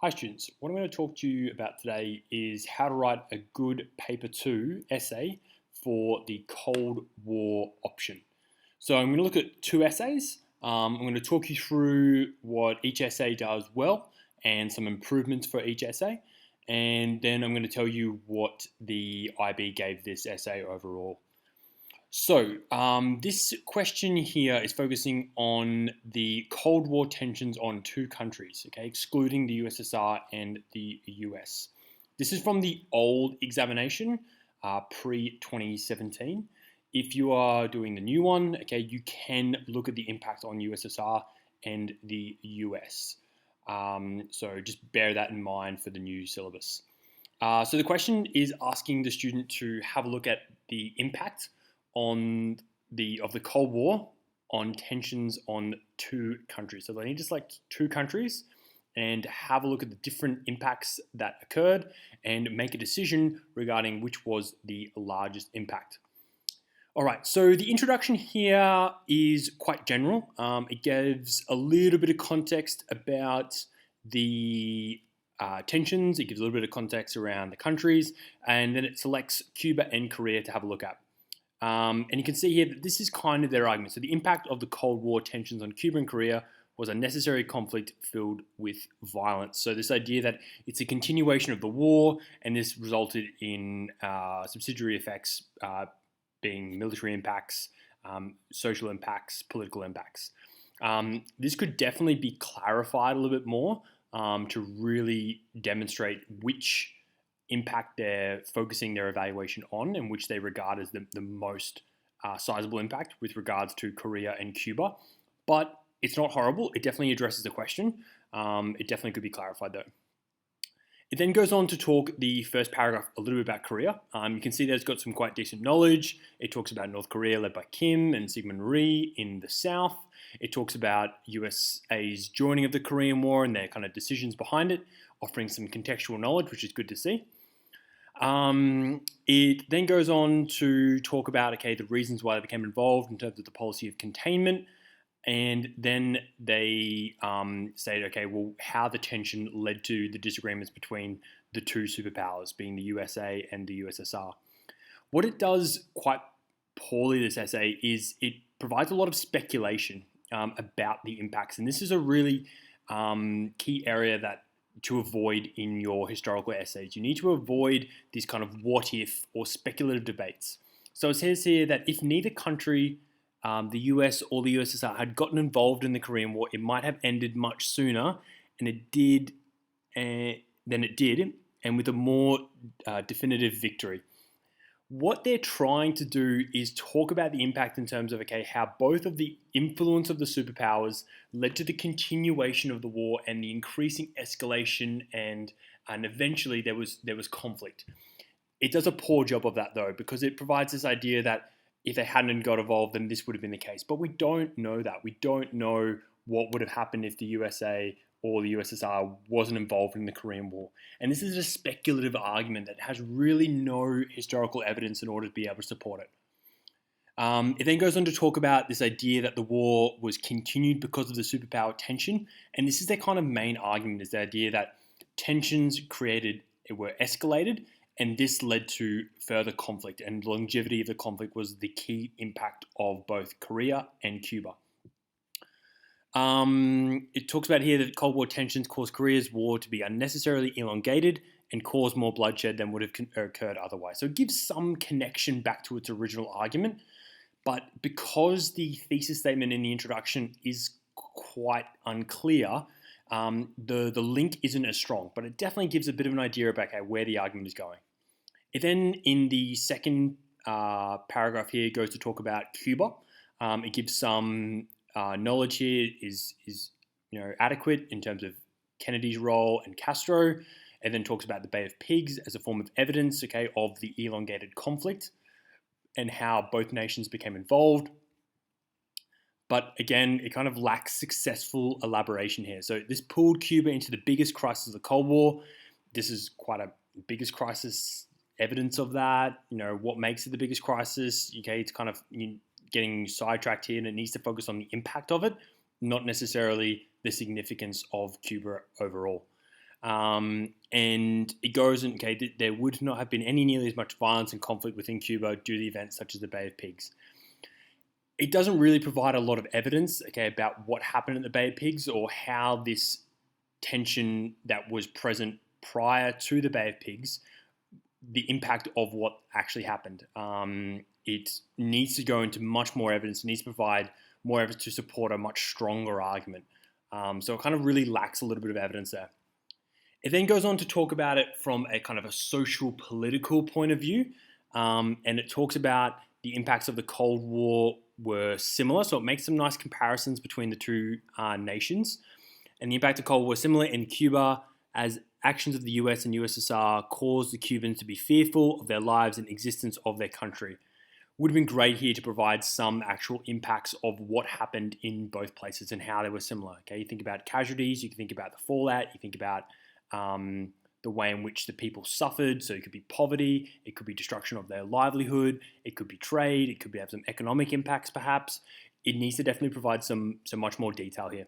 Hi students, what I'm going to talk to you about today is how to write a good paper 2 essay for the Cold War option. So I'm going to look at two essays. I'm going to talk you through what each essay does well and some improvements for each essay. And then I'm going to tell you what the IB gave this essay overall. So, this question here is focusing on the Cold War tensions on two countries, okay, excluding the USSR and the US. This is from the old examination, pre-2017. If you are doing the new one, okay, you can look at the impact on USSR and the US. So just bear that in mind for the new syllabus. So the question is asking the student to have a look at the impact of the Cold War on tensions on two countries. So they need just like two countries and have a look at the different impacts that occurred and make a decision regarding which was the largest impact. All right, so the introduction here is quite general. It gives a little bit of context about the tensions. It gives a little bit of context around the countries, and then it selects Cuba and Korea to have a look at. And you can see here that this is kind of their argument. So the impact of the Cold War tensions on Cuba and Korea was a necessary conflict filled with violence. So this idea that it's a continuation of the war, and this resulted in subsidiary effects being military impacts, social impacts, political impacts. This could definitely be clarified a little bit more to really demonstrate which impact they're focusing their evaluation on and which they regard as the most sizable impact with regards to Korea and Cuba. But it's not horrible. It definitely addresses the question. It definitely could be clarified though. It then goes on to talk the first paragraph a little bit about Korea. You can see that it's got some quite decent knowledge. It talks about North Korea led by Kim and Syngman Rhee in the south. It talks about USA's joining of the Korean War and their kind of decisions behind it, offering some contextual knowledge, which is good to see. It then goes on to talk about, okay, the reasons why they became involved in terms of the policy of containment. And then they say, okay, well, how the tension led to the disagreements between the two superpowers, being the USA and the USSR. What it does quite poorly, this essay, is it provides a lot of speculation about the impacts. And this is a really key area that to avoid in your historical essays. You need to avoid these kind of what if or speculative debates. So it says here that if neither country, the US or the USSR, had gotten involved in the Korean War, it might have ended much sooner, and it did, than it did, and with a more definitive victory. What they're trying to do is talk about the impact in terms of, okay, how both of the influence of the superpowers led to the continuation of the war and the increasing escalation, and eventually there was conflict. It does a poor job of that though, because it provides this idea that if they hadn't got involved, then this would have been the case. But we don't know that. We don't know what would have happened if the USA or the USSR wasn't involved in the Korean War. And this is a speculative argument that has really no historical evidence in order to be able to support it. It then goes on to talk about this idea that the war was continued because of the superpower tension. And this is their kind of main argument, is the idea that tensions were escalated, and this led to further conflict, and longevity of the conflict was the key impact of both Korea and Cuba. It talks about here that Cold War tensions caused Korea's war to be unnecessarily elongated and caused more bloodshed than would have occurred otherwise. So it gives some connection back to its original argument, but because the thesis statement in the introduction is quite unclear, the link isn't as strong, but it definitely gives a bit of an idea about where the argument is going. It then, in the second paragraph here, goes to talk about Cuba. It gives some knowledge here is adequate in terms of Kennedy's role and Castro, and then talks about the Bay of Pigs as a form of evidence, okay, of the elongated conflict and how both nations became involved. But again, it kind of lacks successful elaboration here. So this pulled Cuba into the biggest crisis of the Cold War. This is quite a biggest crisis evidence of that. What makes it the biggest crisis? Okay, it's kind of getting sidetracked here, and it needs to focus on the impact of it, not necessarily the significance of Cuba overall. And it goes, and okay, there would not have been nearly as much violence and conflict within Cuba due to events such as the Bay of Pigs. It doesn't really provide a lot of evidence, okay, about what happened at the Bay of Pigs or how this tension that was present prior to the Bay of Pigs, the impact of what actually happened. It needs to go into much more evidence. It needs to provide more evidence to support a much stronger argument. So it kind of really lacks a little bit of evidence there. It then goes on to talk about it from a kind of a social political point of view. And it talks about the impacts of the Cold War were similar. So it makes some nice comparisons between the two nations. And the impact of Cold War was similar in Cuba, as actions of the US and USSR caused the Cubans to be fearful of their lives and existence of their country. Would have been great here to provide some actual impacts of what happened in both places and how they were similar. Okay, you think about casualties, you can think about the fallout, you think about the way in which the people suffered. So it could be poverty, it could be destruction of their livelihood, it could be trade, it could have some economic impacts perhaps. It needs to definitely provide some much more detail here.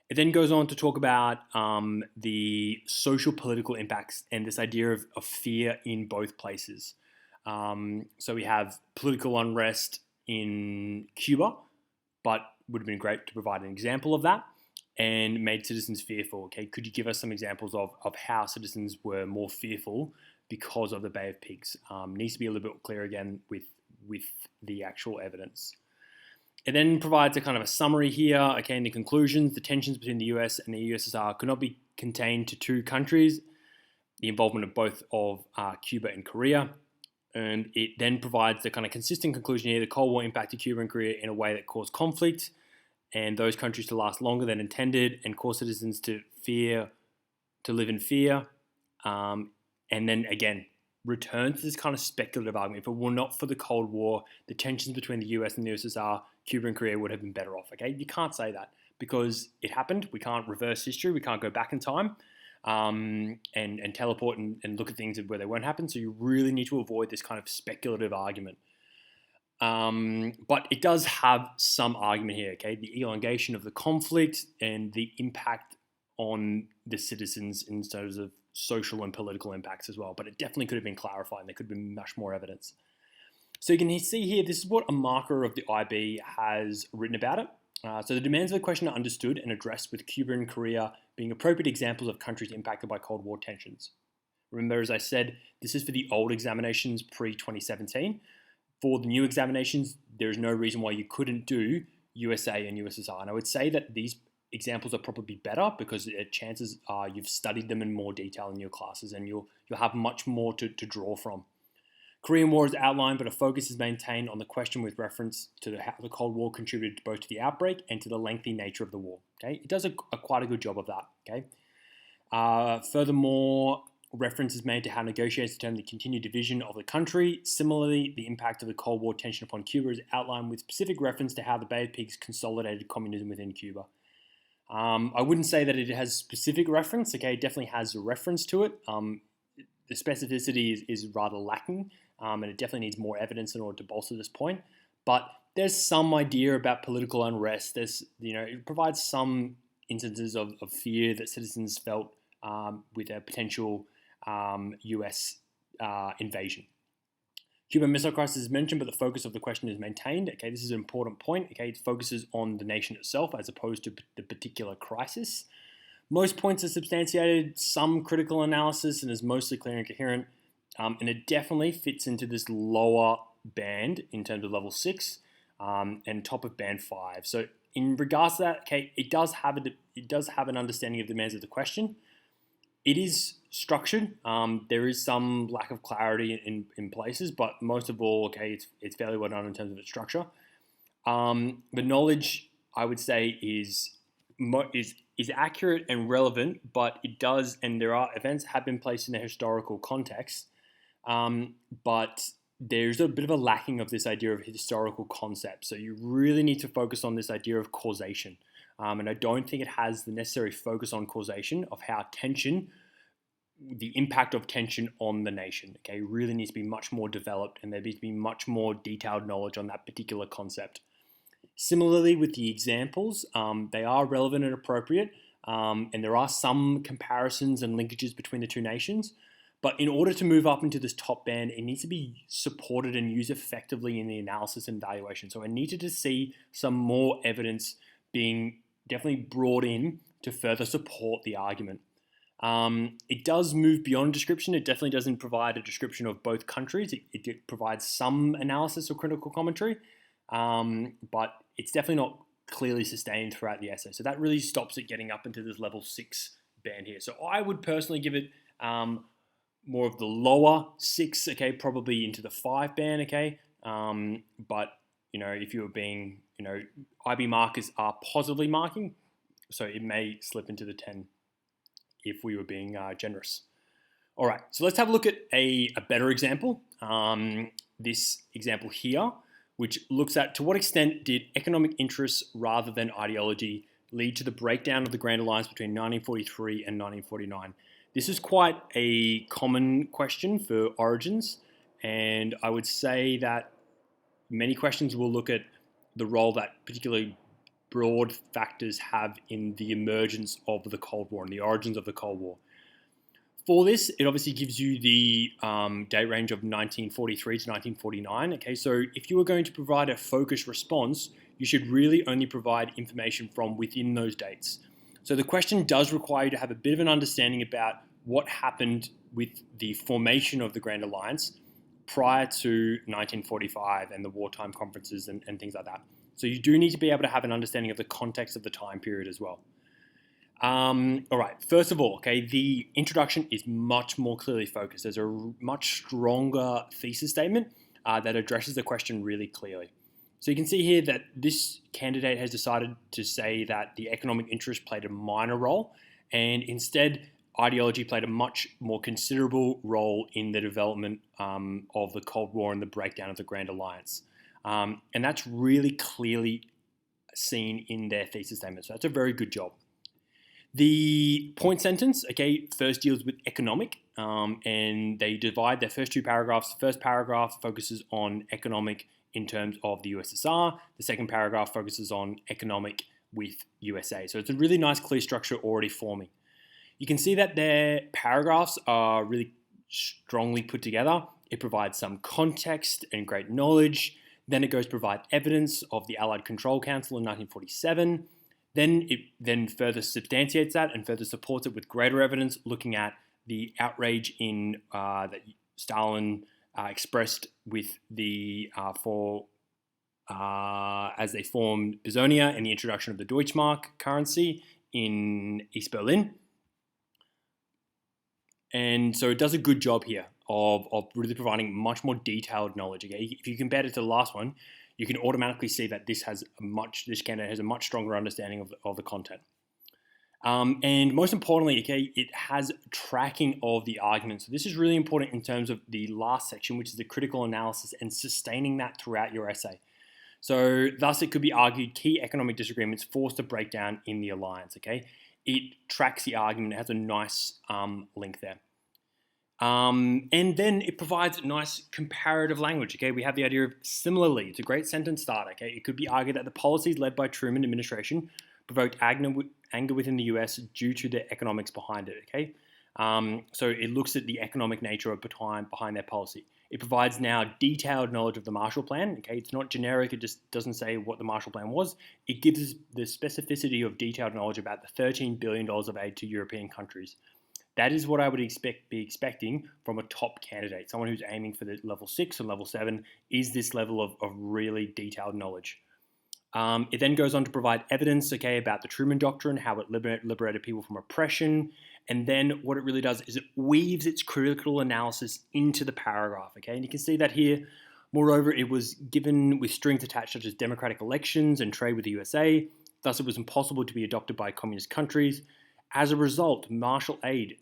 It then goes on to talk about the social political impacts and this idea of fear in both places. So we have political unrest in Cuba, but would have been great to provide an example of that, and made citizens fearful. Okay, could you give us some examples of how citizens were more fearful because of the Bay of Pigs? Needs to be a little bit clear again with the actual evidence. It then provides a kind of a summary here. Okay, in the conclusions, the tensions between the US and the USSR could not be contained to two countries, the involvement of both of Cuba and Korea. And it then provides the kind of consistent conclusion here: the Cold War impacted Cuba and Korea in a way that caused conflict and those countries to last longer than intended and cause citizens to live in fear. And then again, return to this kind of speculative argument. If it were not for the Cold War, the tensions between the US and the USSR, Cuba and Korea would have been better off. Okay, you can't say that because it happened. We can't reverse history. We can't go back in time and teleport and look at things where they won't happen. So you really need to avoid this kind of speculative argument. But it does have some argument here. Okay, the elongation of the conflict and the impact on the citizens in terms of social and political impacts as well. But it definitely could have been clarified and there could have been much more evidence. So you can see here, this is what a marker of the IB has written about it. So the demands of the question are understood and addressed, with Cuba and Korea being appropriate examples of countries impacted by Cold War tensions. Remember, as I said, this is for the old examinations pre-2017. For the new examinations, there is no reason why you couldn't do USA and USSR. And I would say that these examples are probably better because chances are you've studied them in more detail in your classes and you'll have much more to draw from. Korean War is outlined, but a focus is maintained on the question with reference to how the Cold War contributed both to the outbreak and to the lengthy nature of the war. Okay, it does quite a good job of that. Okay. Furthermore, reference is made to how negotiations determine the continued division of the country. Similarly, the impact of the Cold War tension upon Cuba is outlined with specific reference to how the Bay of Pigs consolidated communism within Cuba. I wouldn't say that it has specific reference. Okay, it definitely has a reference to it. The specificity is rather lacking, and it definitely needs more evidence in order to bolster this point. But there's some idea about political unrest. It provides some instances of fear that citizens felt with a potential US invasion. Cuban Missile Crisis is mentioned, but the focus of the question is maintained. Okay, this is an important point. Okay, it focuses on the nation itself as opposed to the particular crisis. Most points are substantiated, some critical analysis, and is mostly clear and coherent. And it definitely fits into this lower band in terms of level 6 and top of band 5. So in regards to that, okay, it does have an understanding of the demands of the question. It is structured. There is some lack of clarity in places, but most of all, okay, it's fairly well done in terms of its structure. The knowledge, I would say, is accurate and relevant, but it does, and there are events have been placed in a historical context, but there's a bit of a lacking of this idea of historical concept. So you really need to focus on this idea of causation. And I don't think it has the necessary focus on causation of how the impact of tension on the nation, okay, really needs to be much more developed, and there needs to be much more detailed knowledge on that particular concept. Similarly, with the examples, they are relevant and appropriate, and there are some comparisons and linkages between the two nations. But in order to move up into this top band, it needs to be supported and used effectively in the analysis and evaluation. So I needed to see some more evidence being definitely brought in to further support the argument. It does move beyond description. It definitely doesn't provide a description of both countries. It provides some analysis or critical commentary, but it's definitely not clearly sustained throughout the essay. So that really stops it getting up into this level 6 band here. So I would personally give it more of the lower 6, okay, probably into the 5 band, okay. But if you were being, IB markers are positively marking, so it may slip into the 10 if we were being generous. All right, so let's have a look at a better example. This example here, which looks at to what extent did economic interests rather than ideology lead to the breakdown of the Grand Alliance between 1943 and 1949. This is quite a common question for origins, and I would say that many questions will look at the role that particularly broad factors have in the emergence of the Cold War and the origins of the Cold War. For this, it obviously gives you the date range of 1943 to 1949. Okay, so if you were going to provide a focused response, you should really only provide information from within those dates. So the question does require you to have a bit of an understanding about what happened with the formation of the Grand Alliance prior to 1945 and the wartime conferences and things like that. So you do need to be able to have an understanding of the context of the time period as well. All right, first of all, okay, the introduction is much more clearly focused. There's a much stronger thesis statement that addresses the question really clearly. So you can see here that this candidate has decided to say that the economic interest played a minor role, and instead ideology played a much more considerable role in the development of the Cold War and the breakdown of the Grand Alliance. And that's really clearly seen in their thesis statement. So that's a very good job. The point sentence, okay, first deals with economic, and they divide their first two paragraphs. The first paragraph focuses on economic in terms of the USSR. The second paragraph focuses on economic with USA. So it's a really nice, clear structure already forming. You can see that their paragraphs are really strongly put together. It provides some context and great knowledge. Then it goes to provide evidence of the Allied Control Council in 1947. Then it further substantiates that and further supports it with greater evidence, looking at the outrage in that Stalin expressed with the as they formed Bezonia and the introduction of the Deutschmark currency in East Berlin. And so it does a good job here of really providing much more detailed knowledge. Okay, if you compare it to the last one, you can automatically see that this candidate has a much stronger understanding of the content. And most importantly, okay, it has tracking of the argument. So this is really important in terms of the last section, which is the critical analysis and sustaining that throughout your essay. So thus, it could be argued key economic disagreements forced a breakdown in the alliance. Okay, it tracks the argument. It has a nice link there. And then it provides nice comparative language. Okay, we have the idea of similarly. It's a great sentence starter. Okay, it could be argued that the policies led by Truman administration provoked anger within the US due to the economics behind it. Okay, so it looks at the economic nature of behind their policy. It provides now detailed knowledge of the Marshall Plan. Okay, it's not generic. It just doesn't say what the Marshall Plan was. It gives us the specificity of detailed knowledge about the $13 billion of aid to European countries. That is what I would be expecting from a top candidate, someone who's aiming for the level 6 and level 7, is this level of really detailed knowledge. It then goes on to provide evidence, okay, about the Truman Doctrine, how it liberated people from oppression, and then what it really does is it weaves its critical analysis into the paragraph, okay, and you can see that here. Moreover, it was given with strings attached such as democratic elections and trade with the USA, thus it was impossible to be adopted by communist countries. As a result, Marshall aid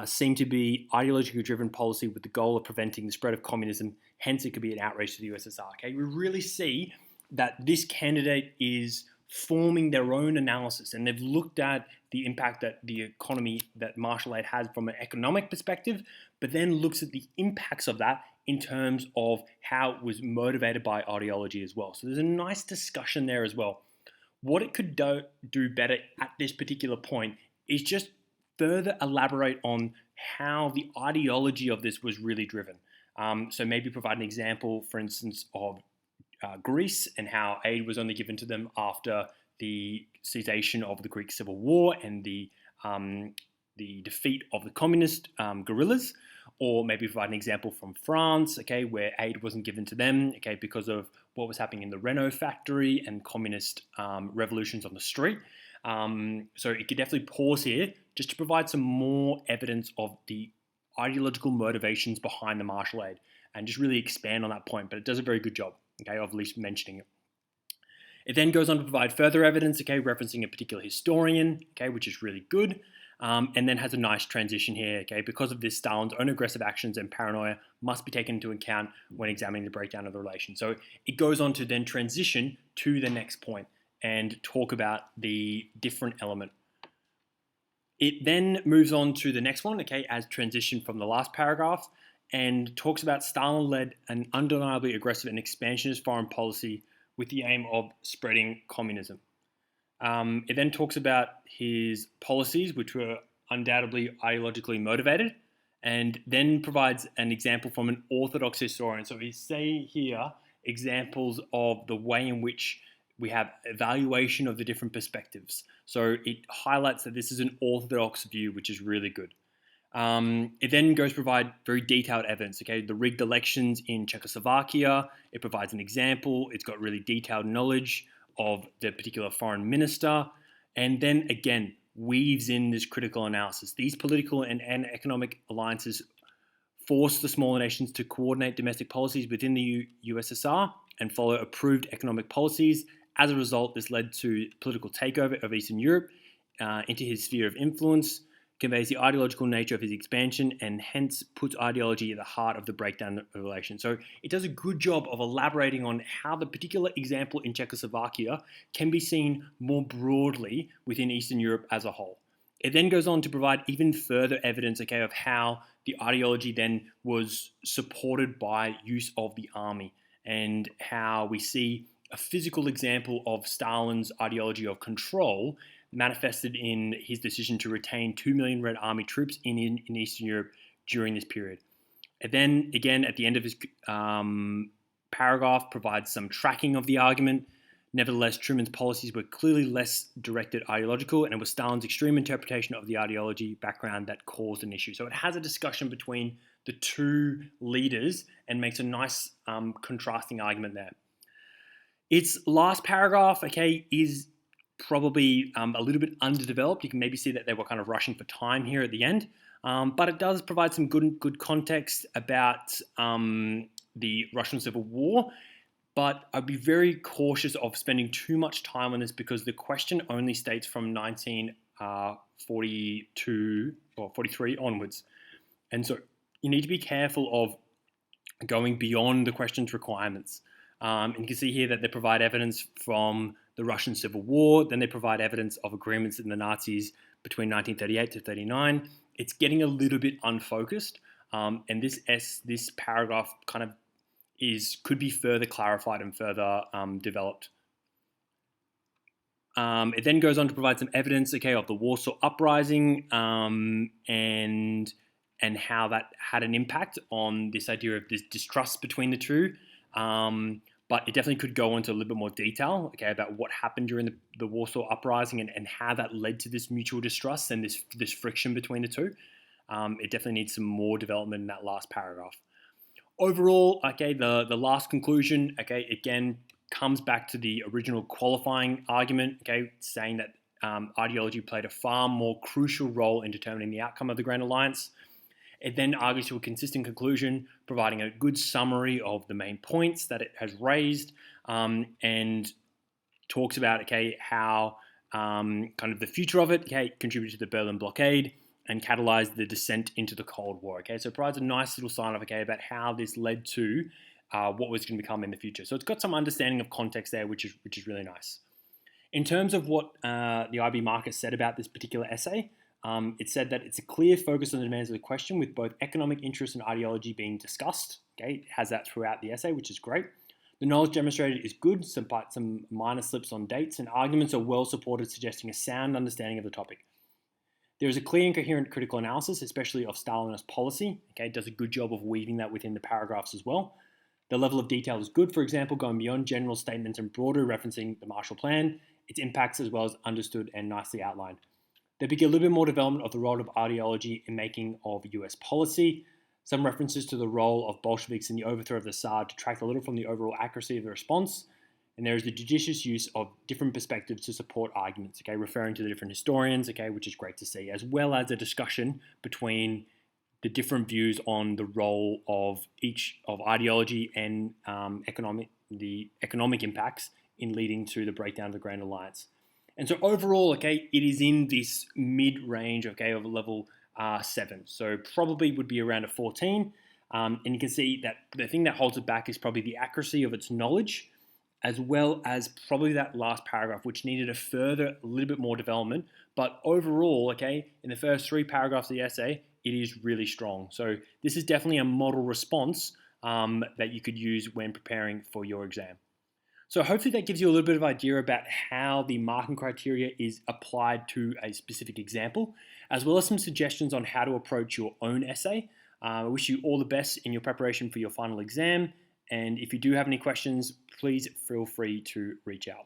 seemed to be ideologically driven policy with the goal of preventing the spread of communism. Hence, it could be an outrage to the USSR. Okay, we really see that this candidate is forming their own analysis, and they've looked at the impact that the economy that Marshall aid has from an economic perspective, but then looks at the impacts of that in terms of how it was motivated by ideology as well. So there's a nice discussion there as well. What it could do better at this particular point is just further elaborate on how the ideology of this was really driven. So maybe provide an example, for instance, of Greece and how aid was only given to them after the cessation of the Greek Civil War and the defeat of the communist guerrillas, or maybe provide an example from France, okay, where aid wasn't given to them, okay, because of what was happening in the Renault factory and communist revolutions on the street. So it could definitely pause here just to provide some more evidence of the ideological motivations behind the martial aid and just really expand on that point. But it does a very good job, okay, of at least mentioning it. It then goes on to provide further evidence, okay, referencing a particular historian, okay, which is really good. And then has a nice transition here, okay? Because of this, Stalin's own aggressive actions and paranoia must be taken into account when examining the breakdown of the relation. So it goes on to then transition to the next point and talk about the different element. It then moves on to the next one, okay, as transition from the last paragraph, and talks about Stalin led an undeniably aggressive and expansionist foreign policy with the aim of spreading communism. It then talks about his policies, which were undoubtedly ideologically motivated, and then provides an example from an orthodox historian. So we say here examples of the way in which we have evaluation of the different perspectives. So it highlights that this is an orthodox view, which is really good. It then goes to provide very detailed evidence, okay? The rigged elections in Czechoslovakia, it provides an example. It's got really detailed knowledge of the particular foreign minister, and then again weaves in this critical analysis. These political and economic alliances force the smaller nations to coordinate domestic policies within the USSR and follow approved economic policies. As a result, this led to political takeover of Eastern Europe into his sphere of influence, conveys the ideological nature of his expansion, and hence puts ideology at the heart of the breakdown of the relation. So it does a good job of elaborating on how the particular example in Czechoslovakia can be seen more broadly within Eastern Europe as a whole. It then goes on to provide even further evidence, okay, of how the ideology then was supported by use of the army, and how we see a physical example of Stalin's ideology of control manifested in his decision to retain 2 million Red Army troops in Eastern Europe during this period. And then, again, at the end of his paragraph, provides some tracking of the argument. Nevertheless, Truman's policies were clearly less directed ideological, and it was Stalin's extreme interpretation of the ideology background that caused an issue. So it has a discussion between the two leaders and makes a nice contrasting argument there. Its last paragraph, okay, is probably a little bit underdeveloped. You can maybe see that they were kind of rushing for time here at the end, but it does provide some good context about the Russian Civil War. But I'd be very cautious of spending too much time on this because the question only states from 1942 or 43 onwards, and so you need to be careful of going beyond the question's requirements. And you can see here that they provide evidence from the Russian Civil War, then they provide evidence of agreements in the Nazis between 1938 to 39. It's getting a little bit unfocused, and this paragraph kind of could be further clarified and further developed. It then goes on to provide some evidence, okay, of the Warsaw Uprising and how that had an impact on this idea of this distrust between the two. But it definitely could go into a little bit more detail, okay, about what happened during the Warsaw Uprising and how that led to this mutual distrust and this friction between the two. It definitely needs some more development in that last paragraph. Overall, okay, the last conclusion, okay, again, comes back to the original qualifying argument, okay, saying that ideology played a far more crucial role in determining the outcome of the Grand Alliance. It then argues to a consistent conclusion, providing a good summary of the main points that it has raised, and talks about, okay, how kind of the future of it, okay, contributed to the Berlin blockade and catalyzed the descent into the Cold War, okay? So it provides a nice little sign of, okay, about how this led to what was going to become in the future. So it's got some understanding of context there, which is really nice. In terms of what the IB Marcus said about this particular essay, it said that it's a clear focus on the demands of the question with both economic interest and ideology being discussed. Okay, it has that throughout the essay, which is great. The knowledge demonstrated is good, but some minor slips on dates, and arguments are well supported, suggesting a sound understanding of the topic. There is a clear and coherent critical analysis, especially of Stalinist policy. Okay, it does a good job of weaving that within the paragraphs as well. The level of detail is good, for example, going beyond general statements and broader referencing the Marshall Plan, its impacts as well as understood and nicely outlined. They begin a little bit more development of the role of ideology in making of US policy. Some references to the role of Bolsheviks in the overthrow of the Tsar detract a little from the overall accuracy of the response. And there is the judicious use of different perspectives to support arguments, okay, referring to the different historians, okay, which is great to see, as well as a discussion between the different views on the role of each of ideology and the economic impacts in leading to the breakdown of the Grand Alliance. And so overall, okay, it is in this mid-range, okay, of a level 7. So probably would be around a 14. And you can see that the thing that holds it back is probably the accuracy of its knowledge, as well as probably that last paragraph, which needed a little bit more development. But overall, okay, in the first 3 paragraphs of the essay, it is really strong. So this is definitely a model response that you could use when preparing for your exam. So hopefully that gives you a little bit of idea about how the marking criteria is applied to a specific example, as well as some suggestions on how to approach your own essay. I wish you all the best in your preparation for your final exam. And if you do have any questions, please feel free to reach out.